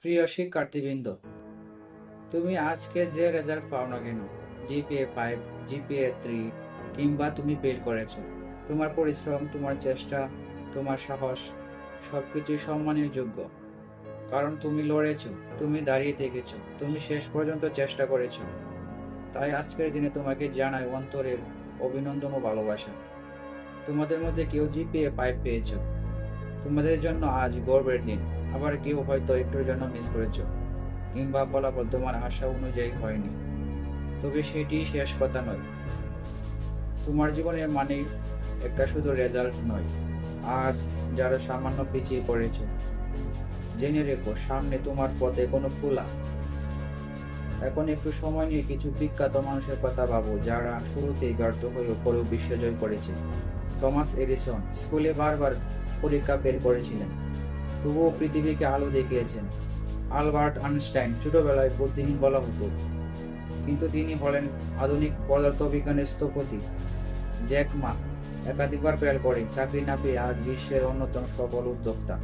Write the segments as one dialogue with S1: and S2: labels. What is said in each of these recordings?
S1: প্রিয় শিক্ষার্থীবৃন্দ, তুমি আজকে যে রেজাল্ট পাও না কেন, জিপিএ 5, জিপিএ 3 কিংবা তুমি ফেল করেছো, তোমার পরিশ্রম, তোমার চেষ্টা, তোমার সাহস সবকিছুই সম্মানের যোগ্য। কারণ তুমি লড়েছো, তুমি দাঁড়িয়ে থেকেছো, তুমি শেষ পর্যন্ত চেষ্টা করেছো। তাই আজকের দিনে তোমাকে জানাই অন্তরের অভিনন্দন ও ভালোবাসা। তোমাদের মধ্যে কেউ জিপিএ 5 পেয়েছো, তোমাদের জন্য আজ গর্বের দিন। আবার কেউ হয়তো একটুর জন্য মিস করেছো কিংবা ফলাফল তোমার আশা অনুযায়ী হয়নি, তবে সেটি শেষ কথা নয়। তোমার জীবনের মানে একটা শুধু রেজাল্ট নয়। আজ যারা সামান্য পিছিয়ে পড়েছে, জেনে রেখো সামনে তোমার পথে কোনো খোলা। এখন একটু সময় নিয়ে কিছু বিখ্যাত মানুষের কথা ভাবো, যারা শুরুতেই ব্যর্থ হয়েও পরেও বিশ্বজয় করেছে। থমাস এডিসন স্কুলে বারবার পরীক্ষা ফেল করেছিলেন, তবুও পৃথিবীকে আলো দেখিয়েছেন। আলবার্ট আইনস্টাইন ছোটবেলায় বুদ্ধিহীন বলা হতো, কিন্তু তিনি হলেন আধুনিক পদার্থবিজ্ঞানের স্থপতি। জ্যাক মা একাধিকবার ফেল করে চাকরি না পেয়ে আজ বিশ্বের অন্যতম সফল উদ্যোক্তা।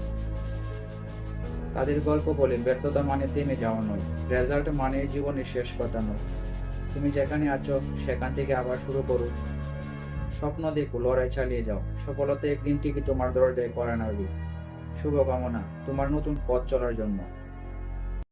S1: তাদের গল্প বলে ব্যর্থতা মানে থেমে যাওয়া নয়, রেজাল্ট মানে জীবনের শেষ কথা নয়। তুমি যেখানে আছো সেখান থেকে আবার শুরু করো। স্বপ্ন দেখো, লড়াই চালিয়ে যাও, সফলতা একদিন ঠিকই তোমার দরজায় কড়া নাড়বে। শুভকামনা তোমার নতুন পথ চলার জন্য।